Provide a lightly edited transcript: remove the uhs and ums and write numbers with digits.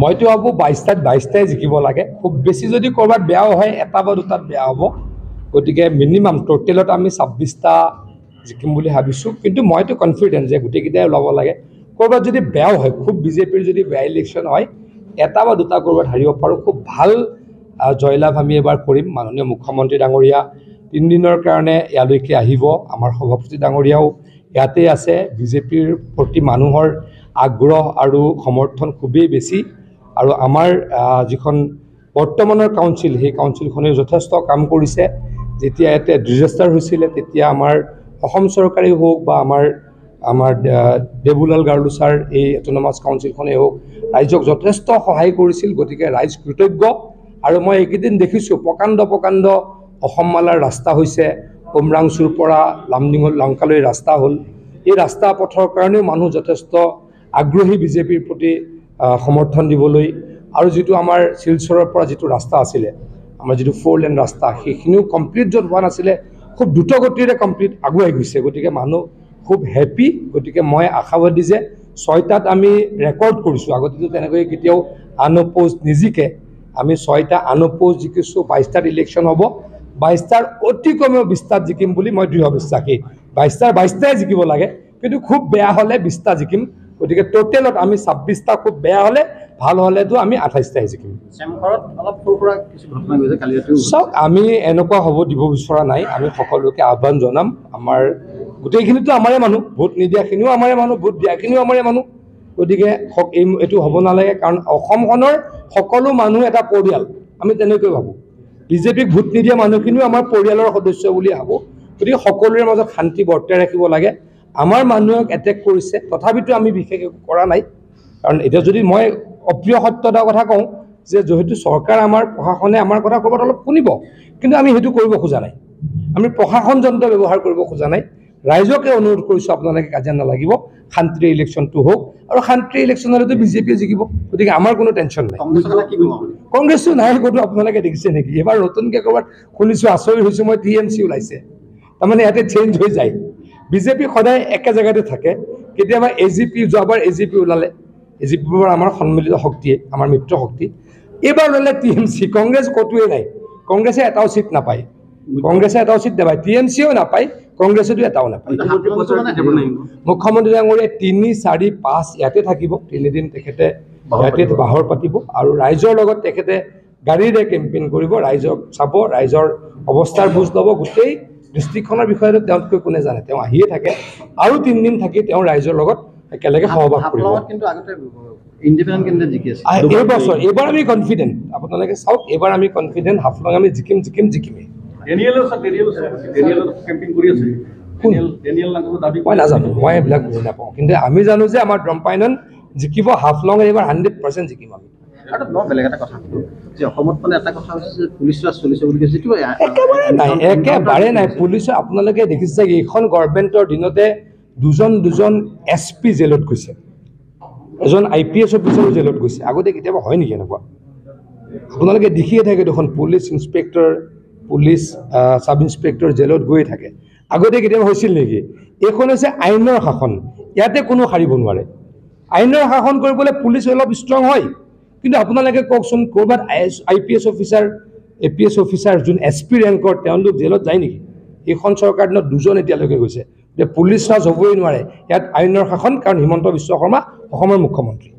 মইতো ভাবোঁ 22টাত 22টাই জিকিব লাগে। খুব বেছি যদি ক'ৰবাত বেয়াও হয় এটা বা দুটাত বেয়া হ'ব। গতিকে মিনিমাম টোটেলত আমি 26টা জিকিম বুলি ভাবিছোঁ। কিন্তু মইতো কনফিডেণ্ট যে গোটেইকেইটাই ওলাব লাগে। ক'ৰবাত যদি বেয়াও হয়, খুব বিজেপিৰ যদি বেয়া ইলেকশ্যন হয়, এটা বা দুটা ক'ৰবাত হাৰিব পাৰোঁ। খুব ভাল জয়লাভ আমি এবাৰ কৰিম। মাননীয় মুখ্যমন্ত্ৰী ডাঙৰীয়া 3 দিনৰ কাৰণে ইয়ালৈকে আহিব। আমাৰ সভাপতি ডাঙৰীয়াও ইয়াতে আছে। বিজেপিৰ প্ৰতি মানুহৰ আগ্ৰহ আৰু সমৰ্থন খুবেই বেছি। আৰু আমাৰ যিখন বৰ্তমানৰ কাউন্সিল, সেই কাউন্সিলখনে যথেষ্ট কাম কৰিছে। যেতিয়া ইয়াতে ডিজাষ্টাৰ হৈছিলে, তেতিয়া আমাৰ অসম চৰকাৰেই হওক বা আমাৰ দেবুলাল গাৰ্লু ছাৰ এই অট'নমাছ কাউন্সিলখনেই হওক, ৰাইজক যথেষ্ট সহায় কৰিছিল। গতিকে ৰাইজ কৃতজ্ঞ। আৰু মই এইকেইদিন দেখিছোঁ প্ৰকাণ্ড অসমমালাৰ ৰাস্তা হৈছে। উমৰাংচুৰ পৰা লামডিঙৰ লংকালৈ ৰাস্তা হ'ল। এই ৰাস্তা পথৰ কাৰণেও মানুহ যথেষ্ট আগ্ৰহী বিজেপিৰ প্ৰতি সমৰ্থন দিবলৈ। আৰু যিটো আমাৰ শিলচৰৰ পৰা যিটো ৰাস্তা আছিলে, আমাৰ যিটো 4 লেন ৰাস্তা, সেইখিনিও কমপ্লিট য'ত হোৱা নাছিলে, খুব দ্ৰুতগতিৰে কমপ্লিট আগুৱাই গৈছে। গতিকে মানুহ খুব হেপী। গতিকে মই আশাবাদী যে 6টাত আমি ৰেকৰ্ড কৰিছোঁ। আগতেতো তেনেকৈ কেতিয়াও আনঅপ'জ নিজিকে। আমি 6টা আনঅপ'জ জিকিছোঁ। 22টাত ইলেকশ্যন হ'ব। 22টাৰ অতি কমেও 20টাত জিকিম বুলি মই দৃঢ় বিশ্বাসী। 22টাৰ 22টাই জিকিব লাগে। কিন্তু খুব বেয়া হ'লে 20টা জিকিম। গতিকে টোটেলত আমি 26টা, খুব বেয়া হ'লে ভাল হ'লেতো আমি 28টাই জিকিম। চাওক, আমি এনেকুৱা হ'ব দিব বিচৰা নাই। আমি সকলোকে আহ্বান জনাম। আমাৰ গোটেইখিনিতো আমাৰে মানুহ, ভোট নিদিয়াখিনিও আমাৰে মানুহ, ভোট দিয়াখিনিও আমাৰে মানুহ। গতিকে এইটো হ'ব নালাগে। কাৰণ অসমখনৰ সকলো মানুহ এটা পৰিয়াল, আমি তেনেকৈ ভাবোঁ। বিজেপিক ভোট নিদিয়া মানুহখিনিও আমাৰ পৰিয়ালৰ সদস্য বুলি ভাবোঁ। গতিকে সকলোৰে মাজত শান্তি বৰ্তাই ৰাখিব লাগে। আমাৰ মানুহক এটেক কৰিছে, তথাপিতো আমি বিশেষ একো কৰা নাই। কাৰণ এতিয়া যদি মই অপ্ৰিয় সত্যতাৰ কথা কওঁ যে যিহেতু চৰকাৰ, আমাৰ প্ৰশাসনে আমাৰ কথা ক'ৰবাত অলপ শুনিব, কিন্তু আমি সেইটো কৰিব খোজা নাই। আমি প্ৰশাসন যন্ত্ৰ ব্যৱহাৰ কৰিব খোজা নাই। ৰাইজকে অনুৰোধ কৰিছোঁ, আপোনালোকে কাজিয়া নালাগিব, শান্তিৰে ইলেকশ্যনটো হওক। আৰু শান্তিৰে ইলেকশ্যন হ'লেতো বিজেপিয়ে জিকিব। গতিকে আমাৰ কোনো টেনশ্যন নাই। কংগ্ৰেছো নাই ক'তো আপোনালোকে দেখিছে নেকি? এইবাৰ নতুনকৈ ক'ৰবাত শুনিছোঁ, আচৰিত হৈছোঁ মই, TMC ওলাইছে। তাৰমানে ইয়াতে চেঞ্জ হৈ যায়। বিজেপি সদায় একে জেগাতে থাকে। কেতিয়াবা AGP, যোৱাবাৰ AGP ওলালে। AGPৰ পৰা আমাৰ সন্মিলিত শক্তিয়ে, আমাৰ মিত্ৰ শক্তি। এইবাৰ ওলালে TMC। কংগ্ৰেছ ক'তোৱে নাই। কংগ্ৰেছে এটাও চিট নাপায়। TMCও নাপায়, কংগ্ৰেছেতো এটাও নাপায়। মুখ্যমন্ত্ৰী ডাঙৰীয়া 3, 4, 5 ইয়াতে থাকিব। 3 দিন তেখেতে ইয়াতে বাহৰ পাতিব। আৰু ৰাইজৰ লগত তেখেতে গাড়ীৰে কেম্পেইন কৰিব। ৰাইজক চাব, ৰাইজৰ অৱস্থাৰ বুজ ল'ব। গোটেই ডিষ্ট্ৰিক্টখনৰ বিষয়েতো তেওঁতকৈ কোনে জানে। তেওঁ আহিয়ে থাকে। আৰু 3 দিন থাকি তেওঁ ৰাইজৰ লগত একেলগে সহবাস কৰিব। এইবাৰ আমি কনফিডেণ্ট। আপোনালোকে চাওক, এইবাৰ আমি কনফিডেণ্ট। হাফলং আমি জিকিমেই। মই নাজানো, মই এইবিলাক বুজি নাপাওঁ। কিন্তু আমি জানো যে আমাৰ দ্ৰম্পায়ন জিকিব। হাফলং এইবাৰ 100% জিকিম আমি। একেবাৰে নাই পুলিচ। আপোনালোকে দেখিছে এইখন গভৰ্ণমেণ্টৰ দিনতে দুজন SP জেলত গৈছে, এজন IPS অফিচাৰো জেলত গৈছে। আগতে কেতিয়াবা হয় নেকি এনেকুৱা? আপোনালোকে দেখিয়ে থাকে দেখোন, পুলিচ ইনস্পেক্টৰ, পুলিচ চাব ইনস্পেক্টৰ জেলত গৈ থাকে। আগতে কেতিয়াবা হৈছিল নেকি? এইখন হৈছে আইনৰ শাসন। ইয়াতে কোনো সাৰিব নোৱাৰে। আইনৰ শাসন কৰিবলৈ পুলিচ অলপ ষ্ট্ৰং হয়। কিন্তু আপোনালোকে কওকচোন, ক'ৰবাত IPS অফিচাৰ, APS অফিচাৰ, যোন SP ৰেংকৰ, তেওঁলোক জেলত যায় নেকি? এইখন চৰকাৰ দিনত 2জন এতিয়ালৈকে গৈছে। যে পুলিচ ৰাজ হ'বই নোৱাৰে। ইয়াত আইনৰ শাসন। কাৰণ হিমন্ত বিশ্ব শৰ্মা অসমৰ মুখ্যমন্ত্ৰী।